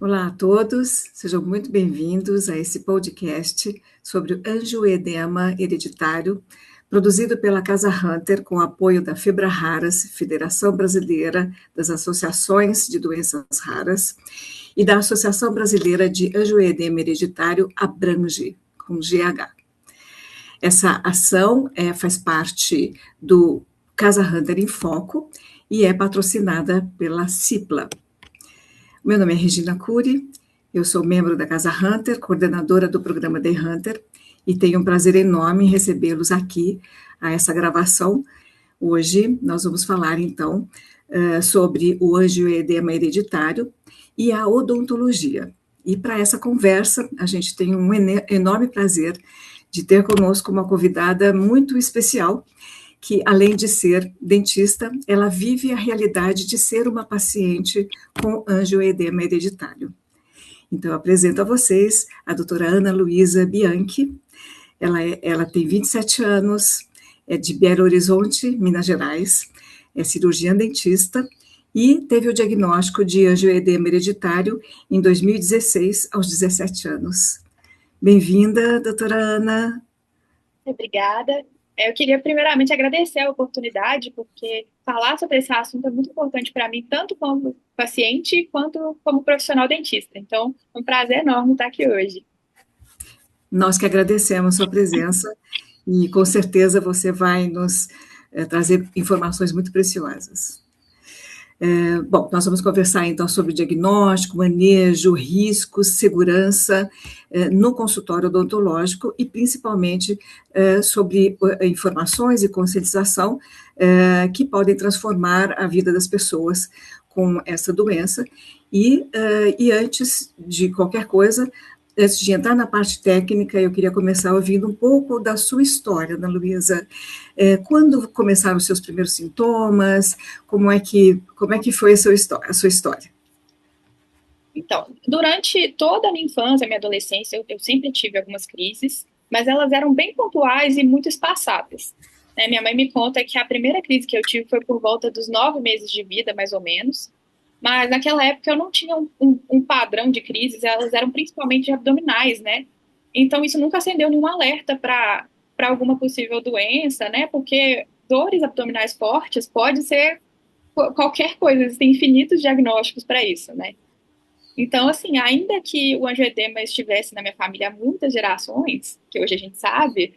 Olá a todos, sejam muito bem-vindos a esse podcast sobre o angioedema hereditário, produzido pela Casa Hunter com apoio da Febra Raras, Federação Brasileira das Associações de Doenças Raras, e da Associação Brasileira de Angioedema Hereditário, ABRANGE, com GH. Essa ação faz parte do Casa Hunter em Foco e é patrocinada pela CIPLA. Meu nome é Regina Cury, eu sou membro da Casa Hunter, coordenadora do programa The Hunter, e tenho um prazer enorme em recebê-los aqui a essa gravação. Hoje nós vamos falar, então, sobre o angioedema hereditário e a odontologia. E para essa conversa, a gente tem um enorme prazer de ter conosco uma convidada muito especial, que, além de ser dentista, ela vive a realidade de ser uma paciente com angioedema hereditário. Então, eu apresento a vocês a doutora Ana Luísa Bianchi. Ela tem 27 anos, é de Belo Horizonte, Minas Gerais, é cirurgiã dentista e teve o diagnóstico de angioedema hereditário em 2016, aos 17 anos. Bem-vinda, doutora Ana. Obrigada. Eu queria primeiramente agradecer a oportunidade, porque falar sobre esse assunto é muito importante para mim, tanto como paciente quanto como profissional dentista. Então, é um prazer enorme estar aqui hoje. Nós que agradecemos sua presença e com certeza você vai nos trazer informações muito preciosas. Bom, nós vamos conversar então sobre diagnóstico, manejo, riscos, segurança no consultório odontológico e principalmente sobre informações e conscientização que podem transformar a vida das pessoas com essa doença. E antes de qualquer coisa, antes de entrar na parte técnica, eu queria começar ouvindo um pouco da sua história, Ana Luísa. Quando começaram os seus primeiros sintomas? Como é que foi a sua história? Então, durante toda a minha infância, a minha adolescência, eu sempre tive algumas crises, mas elas eram bem pontuais e muito espaçadas. Minha mãe me conta que a primeira crise que eu tive foi por volta dos 9 meses de vida, mais ou menos. Mas naquela época eu não tinha um padrão de crises, elas eram principalmente abdominais, né? Então isso nunca acendeu nenhum alerta para alguma possível doença, né? Porque dores abdominais fortes pode ser qualquer coisa, existem infinitos diagnósticos para isso, né? Então, assim, ainda que o angioedema estivesse na minha família há muitas gerações, que hoje a gente sabe,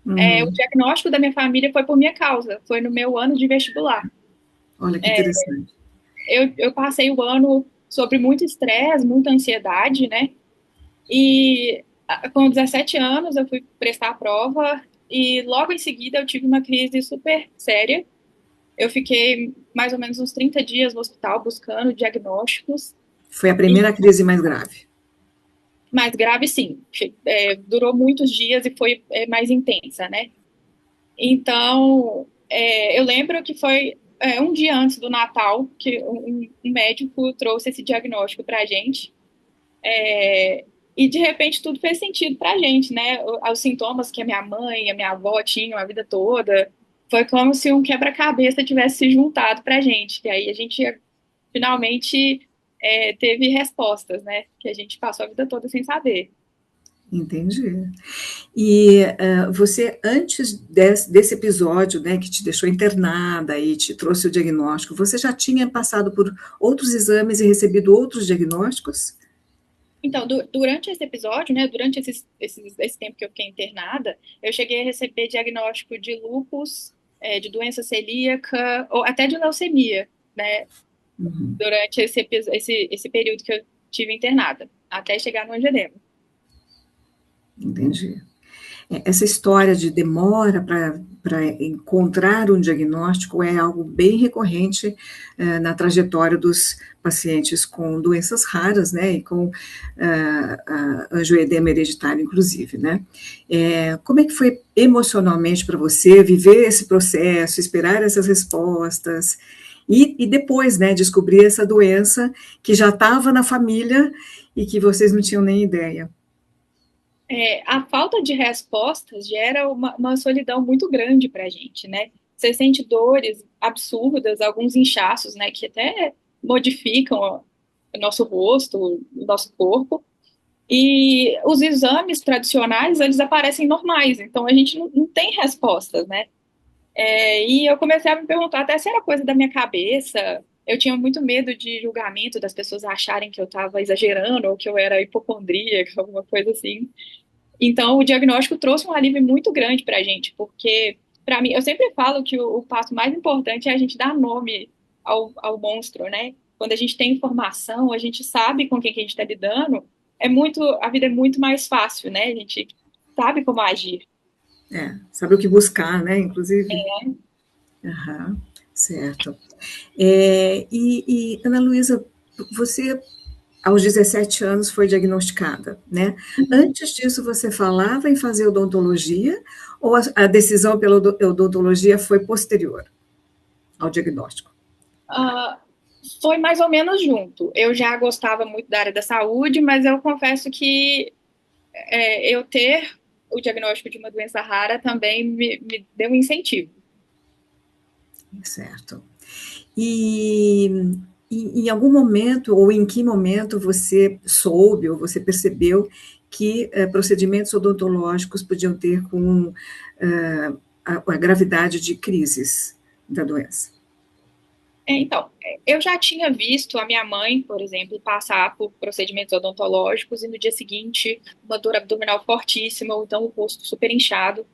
o diagnóstico da minha família foi por minha causa, foi no meu ano de vestibular. Olha que interessante. Eu passei o ano sobre muito estresse, muita ansiedade, né? E com 17 anos eu fui prestar a prova e logo em seguida eu tive uma crise super séria. Eu fiquei mais ou menos uns 30 dias no hospital buscando diagnósticos. Foi a primeira crise mais grave? Mais grave, sim. Durou muitos dias e foi mais intensa, né? Então, eu lembro que foi um dia antes do Natal que um médico trouxe esse diagnóstico para a gente. E de repente tudo fez sentido para a gente, né? Os sintomas que a minha mãe e a minha avó tinham a vida toda. Foi como se um quebra-cabeça tivesse se juntado para a gente. E aí a gente finalmente teve respostas, né? Que a gente passou a vida toda sem saber. Entendi. E você, antes desse episódio, né, que te deixou internada e te trouxe o diagnóstico, você já tinha passado por outros exames e recebido outros diagnósticos? Então, durante esse episódio, né, durante esse tempo que eu fiquei internada, eu cheguei a receber diagnóstico de lúpus, de doença celíaca, ou até de leucemia, né, durante esse período que eu tive internada, até chegar no angioedema. Entendi. Essa história de demora para encontrar um diagnóstico é algo bem recorrente na trajetória dos pacientes com doenças raras, né, e com angioedema hereditário, inclusive, né. Como é que foi emocionalmente para você viver esse processo, esperar essas respostas, e depois, né, descobrir essa doença que já estava na família e que vocês não tinham nem ideia? A falta de respostas gera uma solidão muito grande para a gente, né? Você sente dores absurdas, alguns inchaços, né, que até modificam o nosso rosto, o nosso corpo. E os exames tradicionais, eles aparecem normais, então a gente não tem respostas, né? E eu comecei a me perguntar até se era coisa da minha cabeça. Eu tinha muito medo de julgamento, das pessoas acharem que eu estava exagerando ou que eu era hipocondríaca, alguma coisa assim. Então, o diagnóstico trouxe um alívio muito grande para a gente, porque, para mim, eu sempre falo que o passo mais importante é a gente dar nome ao monstro, né? Quando a gente tem informação, a gente sabe com quem que a gente está lidando, a vida é muito mais fácil, né? A gente sabe como agir. Sabe o que buscar, né? Inclusive. Aham, certo. Ana Luísa, você aos 17 anos foi diagnosticada, né? Antes disso, você falava em fazer odontologia ou a decisão pela odontologia foi posterior ao diagnóstico? Ah, foi mais ou menos junto. Eu já gostava muito da área da saúde, mas eu confesso que eu ter o diagnóstico de uma doença rara também me deu um incentivo. Certo. E em algum momento, ou em que momento você soube ou você percebeu que procedimentos odontológicos podiam ter com a gravidade de crises da doença? Então, eu já tinha visto a minha mãe, por exemplo, passar por procedimentos odontológicos e no dia seguinte uma dor abdominal fortíssima, ou então o rosto super inchado.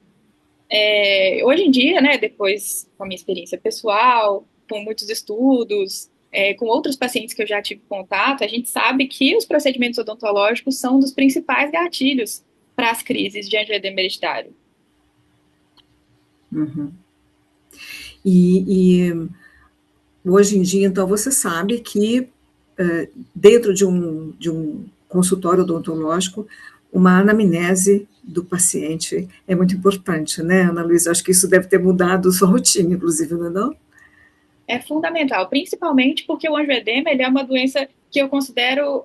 Hoje em dia, né, depois com a minha experiência pessoal, com muitos estudos, com outros pacientes que eu já tive contato, a gente sabe que os procedimentos odontológicos são um dos principais gatilhos para as crises de angioedema hereditário. Uhum. E hoje em dia, então, você sabe que dentro de um consultório odontológico, uma anamnese do paciente é muito importante, né, Ana Luísa? Acho que isso deve ter mudado sua rotina, inclusive, não é não? É fundamental, principalmente porque o angioedema ele é uma doença que eu considero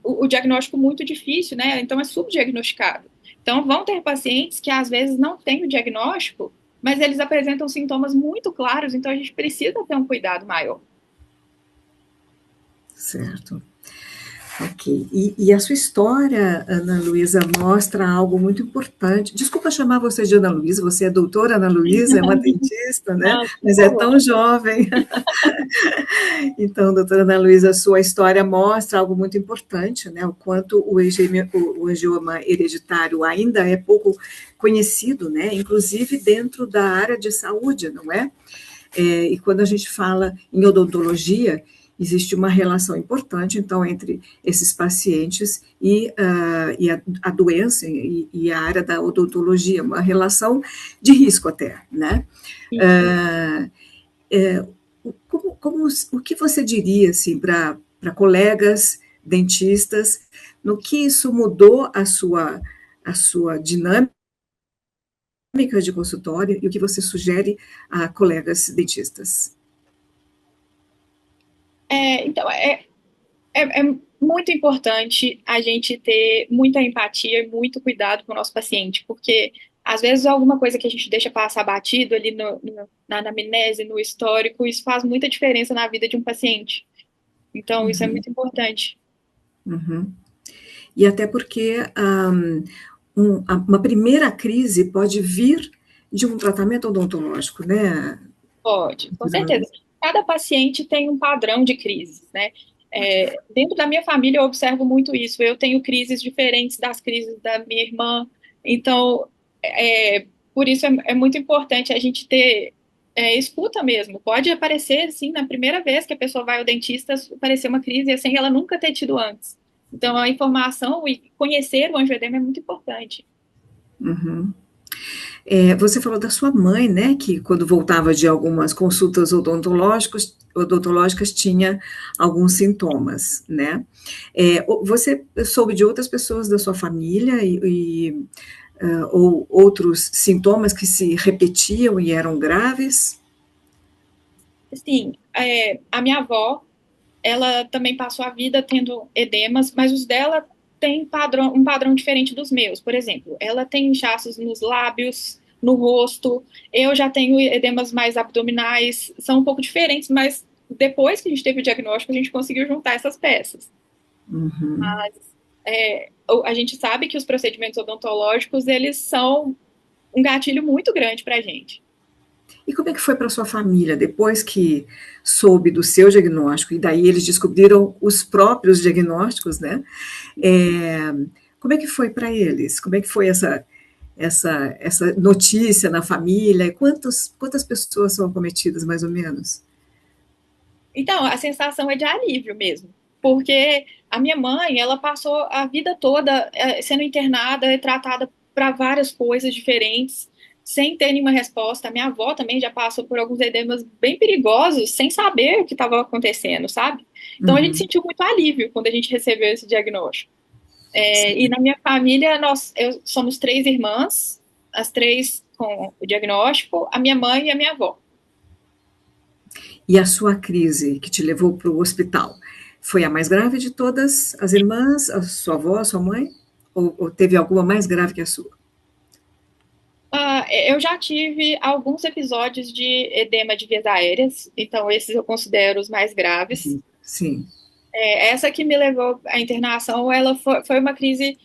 o diagnóstico muito difícil, né? Então é subdiagnosticado. Então vão ter pacientes que às vezes não têm o diagnóstico, mas eles apresentam sintomas muito claros, então a gente precisa ter um cuidado maior. Certo. Ok. E a sua história, Ana Luísa, mostra algo muito importante. Desculpa chamar você de Ana Luísa, você é doutora Ana Luísa, é uma dentista, né? Não, por Mas é favor. tão jovem. Então, doutora Ana Luísa, a sua história mostra algo muito importante, né? O quanto o angioma hereditário ainda é pouco conhecido, né? Inclusive dentro da área de saúde, não é? E quando a gente fala em odontologia, existe uma relação importante, então, entre esses pacientes e a doença e a área da odontologia, uma relação de risco até, né? Uh, o que você diria, assim, para colegas dentistas, no que isso mudou a sua dinâmica de consultório e o que você sugere a colegas dentistas? Então, é muito importante a gente ter muita empatia e muito cuidado com o nosso paciente, porque às vezes alguma coisa que a gente deixa passar batido ali na anamnese, no histórico, isso faz muita diferença na vida de um paciente. Então, isso é Uhum, muito importante. uhum. E até porque uma primeira crise pode vir de um tratamento odontológico, né? Pode, com certeza. Cada paciente tem um padrão de crises, né? Dentro da minha família eu observo muito isso. Eu tenho crises diferentes das crises da minha irmã. Então, por isso é muito importante a gente ter escuta mesmo. Pode aparecer, sim, na primeira vez que a pessoa vai ao dentista, aparecer uma crise sem ela nunca ter tido antes. Então, a informação e conhecer o angioedema é muito importante. Uhum. Você falou da sua mãe, né? Que quando voltava de algumas consultas odontológicas tinha alguns sintomas, né? Você soube de outras pessoas da sua família ou outros sintomas que se repetiam e eram graves? Sim, a minha avó, ela também passou a vida tendo edemas, mas os dela têm um padrão diferente dos meus. Por exemplo, ela tem inchaços nos lábios, no rosto. Eu já tenho edemas mais abdominais, são um pouco diferentes, mas depois que a gente teve o diagnóstico, a gente conseguiu juntar essas peças. Uhum. Mas a gente sabe que os procedimentos odontológicos, eles são um gatilho muito grande para a gente. E como é que foi para sua família depois que soube do seu diagnóstico e daí eles descobriram os próprios diagnósticos, né? É, como é que foi para eles? Como é que foi essa notícia na família? E quantas pessoas são acometidas, mais ou menos? Então, a sensação é de alívio mesmo, porque a minha mãe, ela passou a vida toda sendo internada e tratada para várias coisas diferentes, sem ter nenhuma resposta. A minha avó também já passou por alguns edemas bem perigosos, sem saber o que estava acontecendo, sabe? Então, a gente Uhum. sentiu muito alívio quando a gente recebeu esse diagnóstico. E Sim. na minha família, somos três irmãs, as três com o diagnóstico, a minha mãe e a minha avó. E a sua crise que te levou para o hospital foi a mais grave de todas as irmãs, a sua avó, a sua mãe? Ou teve alguma mais grave que a sua? Eu já tive alguns episódios de edema de vias aéreas, então esses eu considero os mais graves. Sim. Essa que me levou à internação, ela foi uma crise.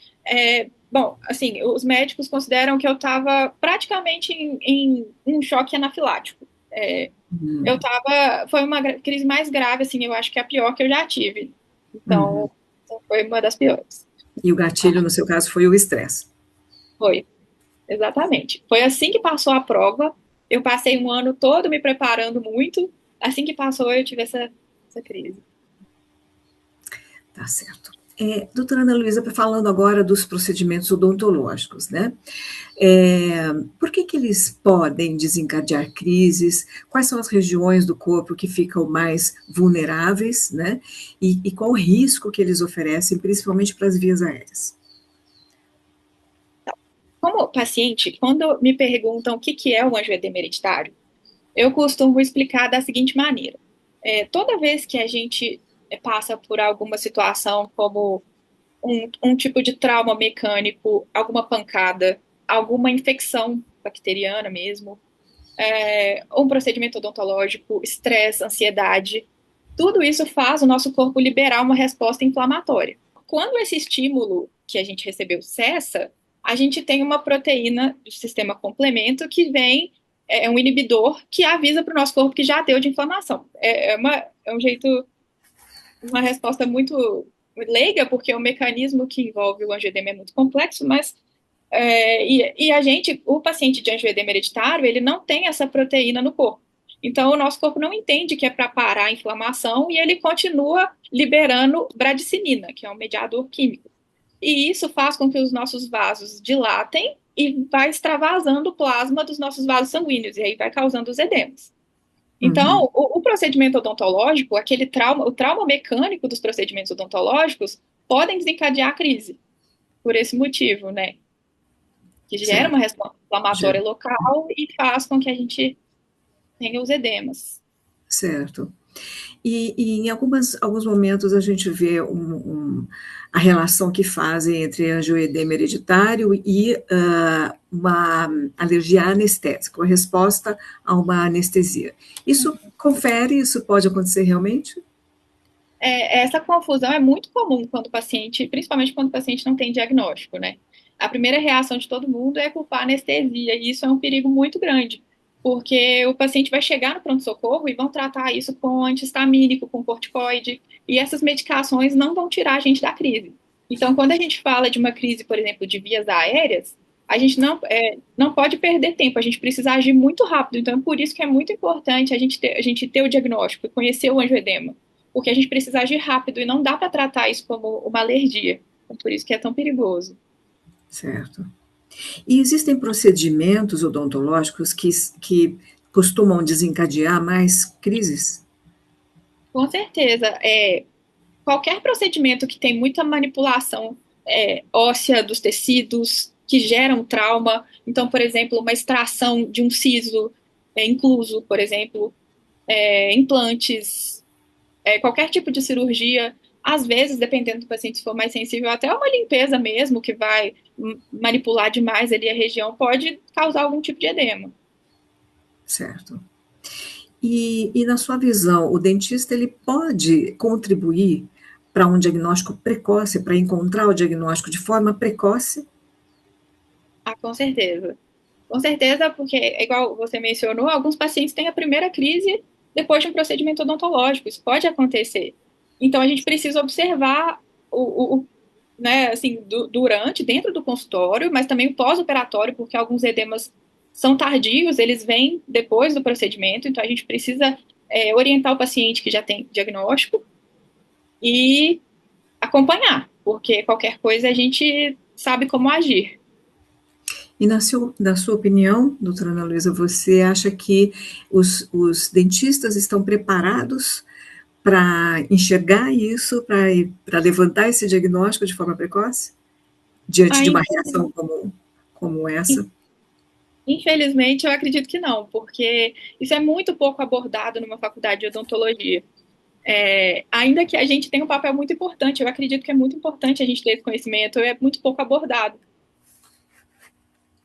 Bom, assim, os médicos consideram que eu estava praticamente em um choque anafilático. Foi uma crise mais grave, assim, eu acho que é a pior que eu já tive. Uhum. Então, foi uma das piores. E o gatilho, no seu caso, foi o estresse. Foi, exatamente. Foi assim que passou a prova. Eu passei um ano todo me preparando muito. Assim que passou, eu tive essa crise. Tá certo. Doutora Ana Luísa, falando agora dos procedimentos odontológicos, né? Por que eles podem desencadear crises? Quais são as regiões do corpo que ficam mais vulneráveis, né? E qual o risco que eles oferecem, principalmente para as vias aéreas? Como paciente, quando me perguntam o que é o angioedema hereditário, eu costumo explicar da seguinte maneira. Toda vez que a gente passa por alguma situação como um tipo de trauma mecânico, alguma pancada, alguma infecção bacteriana mesmo, um procedimento odontológico, estresse, ansiedade, tudo isso faz o nosso corpo liberar uma resposta inflamatória. Quando esse estímulo que a gente recebeu cessa, a gente tem uma proteína do sistema complemento que vem, um inibidor que avisa para o nosso corpo que já deu de inflamação. É um jeito, uma resposta muito leiga, porque o mecanismo que envolve o angioedema é muito complexo, mas o paciente de angioedema hereditário, ele não tem essa proteína no corpo. Então, o nosso corpo não entende que é para parar a inflamação e ele continua liberando bradicinina, que é um mediador químico. E isso faz com que os nossos vasos dilatem e vai extravasando o plasma dos nossos vasos sanguíneos, e aí vai causando os edemas. Uhum. Então, o procedimento odontológico, o trauma mecânico dos procedimentos odontológicos, podem desencadear a crise, por esse motivo, né? Que gera uma Certo. resposta inflamatória local e faz com que a gente tenha os edemas. Certo. E em alguns momentos a gente vê a relação que fazem entre angioedema hereditário e uma alergia anestésica, uma resposta a uma anestesia. Isso confere, isso pode acontecer realmente? Essa confusão é muito comum quando o paciente, principalmente quando o paciente não tem diagnóstico, né? A primeira reação de todo mundo é culpar a anestesia, e isso é um perigo muito grande, porque o paciente vai chegar no pronto-socorro e vão tratar isso com anti-histamínico, com corticoide, e essas medicações não vão tirar a gente da crise. Então, quando a gente fala de uma crise, por exemplo, de vias aéreas, a gente não pode perder tempo, a gente precisa agir muito rápido. Então, é por isso que é muito importante a gente ter o diagnóstico, conhecer o angioedema, porque a gente precisa agir rápido e não dá para tratar isso como uma alergia. Então, por isso que é tão perigoso. Certo. E existem procedimentos odontológicos que costumam desencadear mais crises? Com certeza, qualquer procedimento que tem muita manipulação óssea dos tecidos, que geram trauma, então, por exemplo, uma extração de um siso incluso, por exemplo, implantes, qualquer tipo de cirurgia, às vezes, dependendo do paciente, se for mais sensível, até uma limpeza mesmo, que vai manipular demais ali a região, pode causar algum tipo de edema. Certo. E na sua visão, o dentista ele pode contribuir para um diagnóstico precoce, para encontrar o diagnóstico de forma precoce? Ah, com certeza. Com certeza, porque, igual você mencionou, alguns pacientes têm a primeira crise depois de um procedimento odontológico. Isso pode acontecer. Então, a gente precisa observar né, assim, durante, dentro do consultório, mas também o pós-operatório, porque alguns edemas são tardios, eles vêm depois do procedimento, então a gente precisa orientar o paciente que já tem diagnóstico e acompanhar, porque qualquer coisa a gente sabe como agir. E na sua opinião, doutora Ana Luísa, você acha que os dentistas estão preparados para enxergar isso, para levantar esse diagnóstico de forma precoce, diante de uma Ainda, reação como essa? infelizmente, eu acredito que não, porque isso é muito pouco abordado numa faculdade de odontologia. Ainda que a gente tenha um papel muito importante, eu acredito que é muito importante a gente ter esse conhecimento, é muito pouco abordado.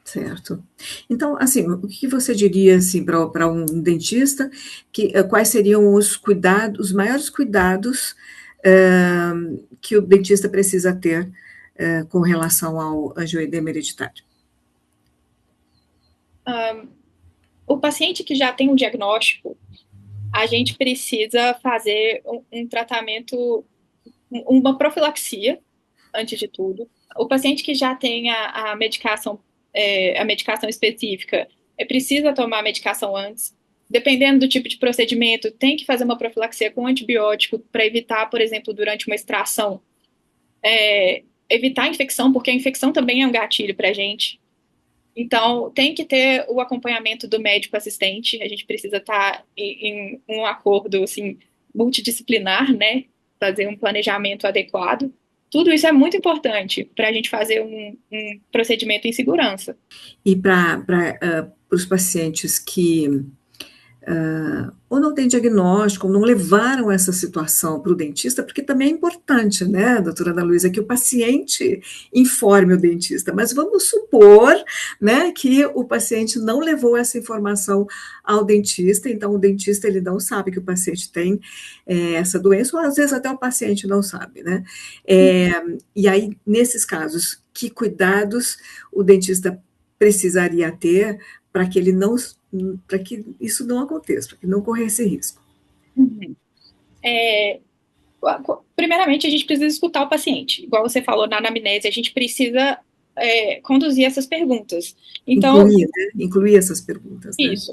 Certo. Então, assim, o que você diria assim para um dentista quais seriam os cuidados, os maiores cuidados que o dentista precisa ter com relação ao angioedema hereditário? O paciente que já tem um diagnóstico, a gente precisa fazer um tratamento, uma profilaxia, antes de tudo. O paciente que já tem a medicação específica, precisa tomar a medicação antes. Dependendo do tipo de procedimento, tem que fazer uma profilaxia com antibiótico para evitar, por exemplo, durante uma extração, evitar a infecção, porque a infecção também é um gatilho para a gente. Então, tem que ter o acompanhamento do médico assistente, a gente precisa estar em um acordo, assim, multidisciplinar, né? Fazer um planejamento adequado. Tudo isso é muito importante para a gente fazer um procedimento em segurança. E para os pacientes que ou não têm diagnóstico, ou não levaram essa situação para o dentista, porque também é importante, né, doutora Ana Luísa, que o paciente informe o dentista, mas vamos supor, né, que o paciente não levou essa informação ao dentista, então o dentista ele não sabe que o paciente tem essa doença, ou às vezes até o paciente não sabe, né, e aí, nesses casos, que cuidados o dentista precisaria ter para que ele não para que isso não aconteça, para que não corra esse risco. Uhum. É, primeiramente, a gente precisa escutar o paciente. Igual você falou na anamnese, a gente precisa conduzir essas perguntas. Então, Incluir, né? Incluir essas perguntas, né? isso.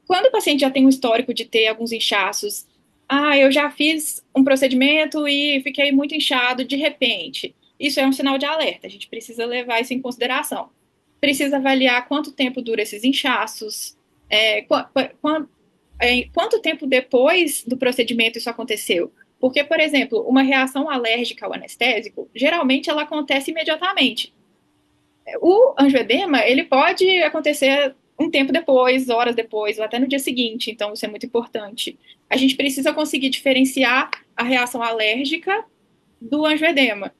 Quando o paciente já tem um histórico de ter alguns inchaços, eu já fiz um procedimento e fiquei muito inchado de repente. Isso é um sinal de alerta, a gente precisa levar isso em consideração. Precisa avaliar quanto tempo dura esses inchaços, quanto tempo depois do procedimento isso aconteceu. Porque, por exemplo, uma reação alérgica ao anestésico, geralmente ela acontece imediatamente. O angioedema, ele pode acontecer um tempo depois, horas depois, ou até no dia seguinte, então isso é muito importante. A gente precisa conseguir diferenciar a reação alérgica do angioedema.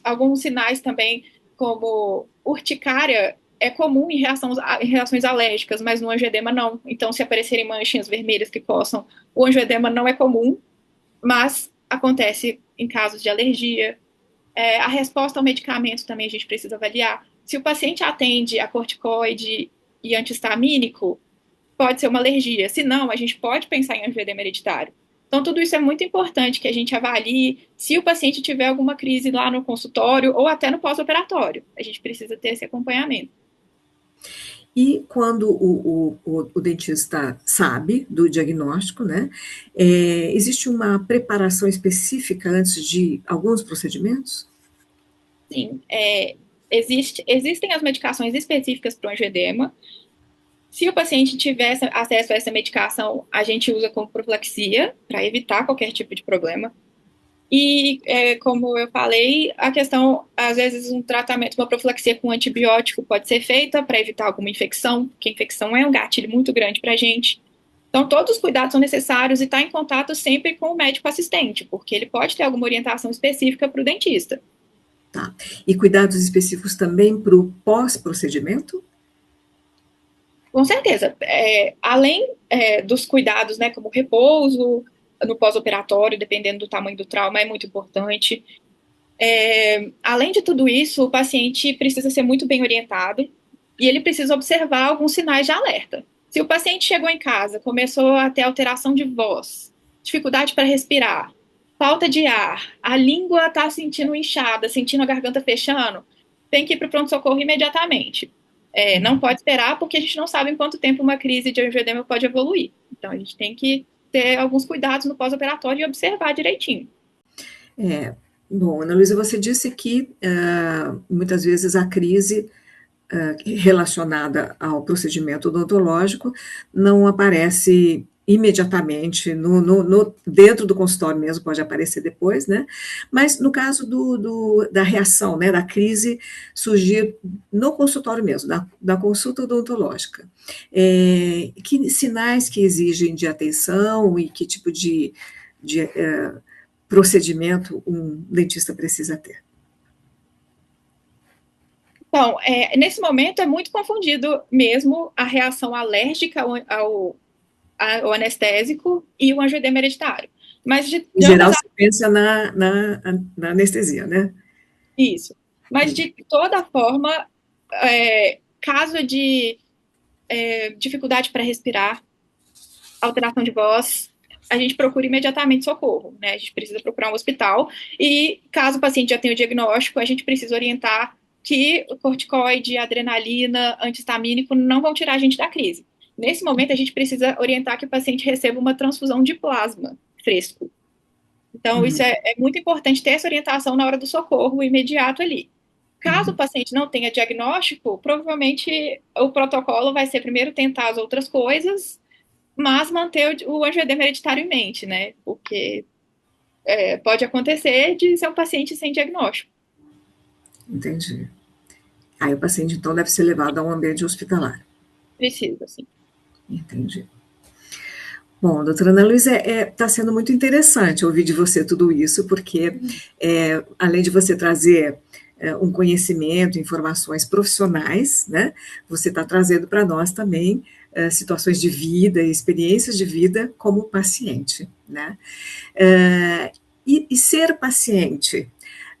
Alguns sinais também, como urticária, é comum em reações alérgicas, mas no angioedema não. Então, se aparecerem manchinhas vermelhas que coçam, o angioedema não é comum, mas acontece em casos de alergia. A resposta ao medicamento também a gente precisa avaliar. Se o paciente atende a corticoide e antihistamínico, pode ser uma alergia. Se não, a gente pode pensar em angioedema hereditário. Então, tudo isso é muito importante que a gente avalie se o paciente tiver alguma crise lá no consultório ou até no pós-operatório. A gente precisa ter esse acompanhamento. E quando o dentista sabe do diagnóstico, né, existe uma preparação específica antes de alguns procedimentos? Sim, existem as medicações específicas para o angioedema. Se o paciente tiver acesso a essa medicação, a gente usa como profilaxia para evitar qualquer tipo de problema. E, como eu falei, a questão, às vezes, um tratamento, uma profilaxia com antibiótico pode ser feita para evitar alguma infecção, porque a infecção é um gatilho muito grande para a gente. Então, todos os cuidados são necessários e estar em contato sempre com o médico assistente, porque ele pode ter alguma orientação específica para o dentista. Tá. E cuidados específicos também para o pós-procedimento? Com certeza. Além dos cuidados, né, como repouso, no pós-operatório, dependendo do tamanho do trauma, é muito importante. Além de tudo isso, o paciente precisa ser muito bem orientado e ele precisa observar alguns sinais de alerta. Se o paciente chegou em casa, começou a ter alteração de voz, dificuldade para respirar, falta de ar, a língua está sentindo inchada, sentindo a garganta fechando, tem que ir para o pronto-socorro imediatamente. Não pode esperar, porque a gente não sabe em quanto tempo uma crise de angioedema pode evoluir. Então, a gente tem que ter alguns cuidados no pós-operatório e observar direitinho. Bom, Ana Luísa, você disse que muitas vezes a crise relacionada ao procedimento odontológico não aparece imediatamente dentro do consultório mesmo, pode aparecer depois, né? Mas no caso da reação, né, da crise surgir no consultório mesmo, da consulta odontológica, que sinais que exigem de atenção e que tipo de procedimento um dentista precisa ter? Então, nesse momento é muito confundido mesmo a reação alérgica ao anestésico e o angioedema hereditário. Mas em geral, se pensa na anestesia, né? Isso. Mas de toda forma, caso de dificuldade para respirar, alteração de voz, a gente procura imediatamente socorro, né? A gente precisa procurar um hospital e, caso o paciente já tenha o diagnóstico, a gente precisa orientar que o corticoide, adrenalina, antihistamínico não vão tirar a gente da crise. Nesse momento, a gente precisa orientar que o paciente receba uma transfusão de plasma fresco. Então, isso é muito importante ter essa orientação na hora do socorro imediato ali. Caso o paciente não tenha diagnóstico, provavelmente o protocolo vai ser primeiro tentar as outras coisas, mas manter o angioedema hereditário em mente, né? Porque pode acontecer de ser um paciente sem diagnóstico. Entendi. Aí o paciente, então, deve ser levado a um ambiente hospitalar. Precisa, sim. Entendi. Bom, doutora Ana Luísa, está sendo muito interessante ouvir de você tudo isso, porque além de você trazer um conhecimento, informações profissionais, né, você está trazendo para nós também situações de vida, experiências de vida como paciente, né? E ser paciente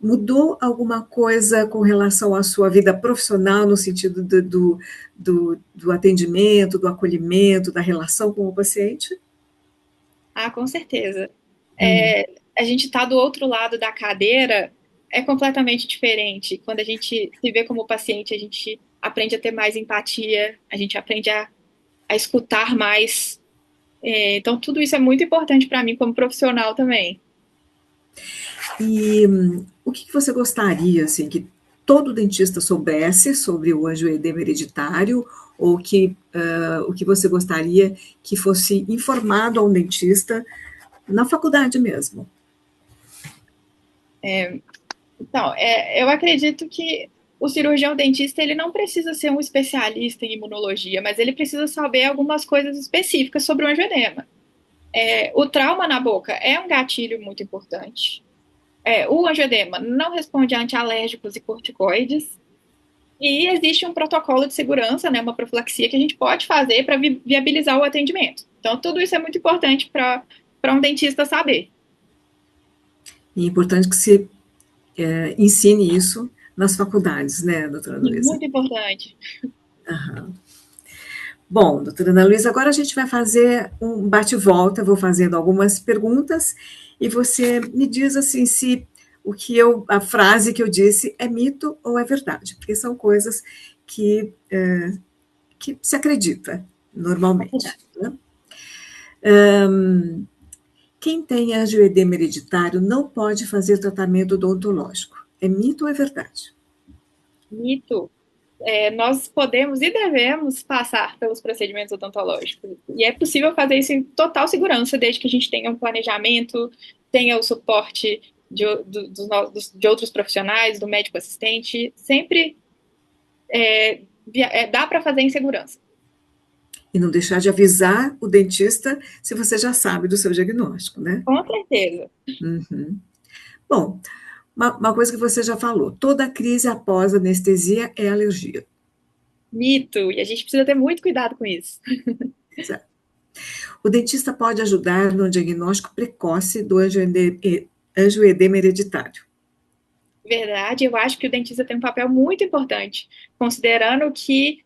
mudou alguma coisa com relação à sua vida profissional, no sentido do atendimento, do acolhimento, da relação com o paciente? Ah, com certeza. A gente está do outro lado da cadeira, é completamente diferente. Quando a gente se vê como paciente, a gente aprende a ter mais empatia, a gente aprende a escutar mais. Então, tudo isso é muito importante para mim como profissional também. E o que você gostaria, assim, que todo dentista soubesse sobre o angioedema hereditário, ou o que você gostaria que fosse informado a um dentista na faculdade mesmo? Então, eu acredito que o cirurgião dentista ele não precisa ser um especialista em imunologia, mas ele precisa saber algumas coisas específicas sobre o angioedema. O trauma na boca é um gatilho muito importante. O angioedema não responde a antialérgicos e corticoides. E existe um protocolo de segurança, né, uma profilaxia que a gente pode fazer para viabilizar o atendimento. Então, tudo isso é muito importante para um dentista saber. E é importante que se ensine isso nas faculdades, né, doutora Ana Luísa? Muito importante. Aham. Bom, doutora Ana Luísa, agora a gente vai fazer um bate-volta, vou fazendo algumas perguntas e você me diz assim se a frase que eu disse é mito ou é verdade, porque são coisas que se acredita normalmente. Né? Quem tem angioedema hereditário não pode fazer tratamento odontológico. É mito ou é verdade? Mito. Nós podemos e devemos passar pelos procedimentos odontológicos. E é possível fazer isso em total segurança, desde que a gente tenha um planejamento, tenha o suporte de outros profissionais, do médico assistente. Sempre dá para fazer em segurança. E não deixar de avisar o dentista se você já sabe do seu diagnóstico, né? Com certeza. Uhum. Bom, uma coisa que você já falou, toda crise após anestesia é alergia. Mito, e a gente precisa ter muito cuidado com isso. Exato. O dentista pode ajudar no diagnóstico precoce do angioedema hereditário. Verdade, eu acho que o dentista tem um papel muito importante, considerando que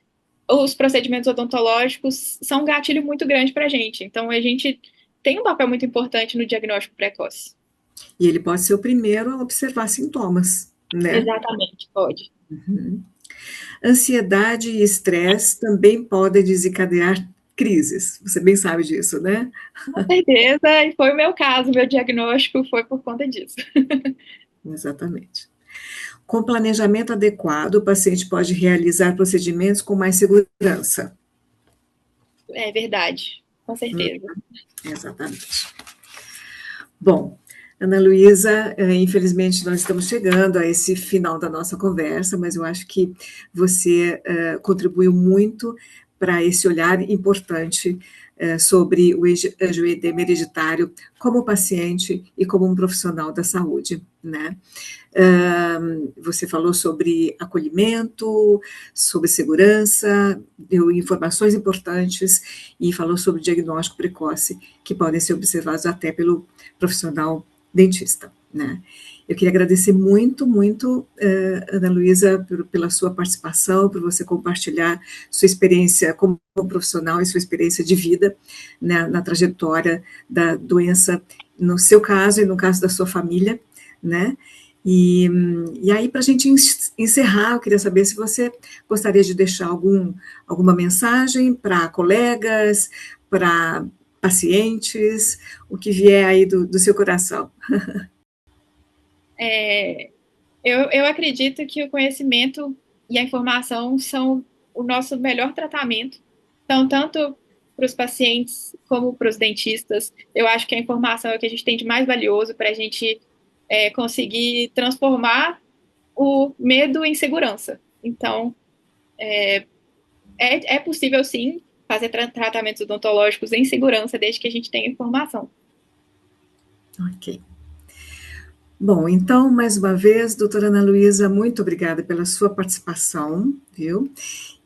os procedimentos odontológicos são um gatilho muito grande para a gente. Então, a gente tem um papel muito importante no diagnóstico precoce. E ele pode ser o primeiro a observar sintomas, né? Exatamente, pode. Uhum. Ansiedade e estresse também podem desencadear crises. Você bem sabe disso, né? Com certeza, e foi o meu caso, meu diagnóstico foi por conta disso. Exatamente. Com planejamento adequado, o paciente pode realizar procedimentos com mais segurança. É verdade, com certeza. Exatamente. Bom, Ana Luísa, infelizmente nós estamos chegando a esse final da nossa conversa, mas eu acho que você contribuiu muito para esse olhar importante sobre o angioedema hereditário como paciente e como um profissional da saúde, né? Você falou sobre acolhimento, sobre segurança, deu informações importantes e falou sobre diagnóstico precoce, que podem ser observados até pelo profissional dentista, né? Eu queria agradecer muito, muito, Ana Luísa, pela sua participação, por você compartilhar sua experiência como profissional e sua experiência de vida, né, na trajetória da doença, no seu caso e no caso da sua família, né? E aí, para a gente encerrar, eu queria saber se você gostaria de deixar alguma mensagem para colegas, para pacientes, o que vier aí do seu coração. É, eu acredito que o conhecimento e a informação são o nosso melhor tratamento. Então, tanto para os pacientes como para os dentistas, eu acho que a informação é o que a gente tem de mais valioso para a gente conseguir transformar o medo em segurança. Então, é possível sim fazer tratamentos odontológicos em segurança desde que a gente tenha informação. Ok. Bom, então, mais uma vez, doutora Ana Luísa, muito obrigada pela sua participação, viu?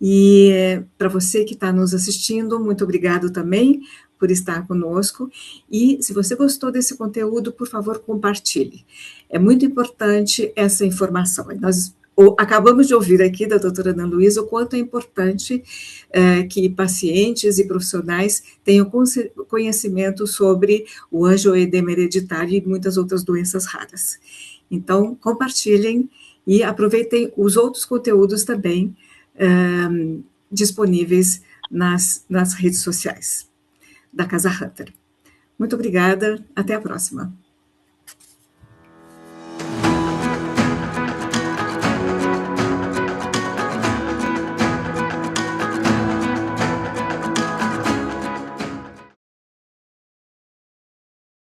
E para você que está nos assistindo, muito obrigado também por estar conosco. E se você gostou desse conteúdo, por favor, compartilhe. É muito importante essa informação. Nós acabamos de ouvir aqui da doutora Ana Luísa o quanto é importante que pacientes e profissionais tenham conhecimento sobre o angioedema hereditário e muitas outras doenças raras. Então, compartilhem e aproveitem os outros conteúdos também disponíveis nas redes sociais da Casa Hunter. Muito obrigada, até a próxima.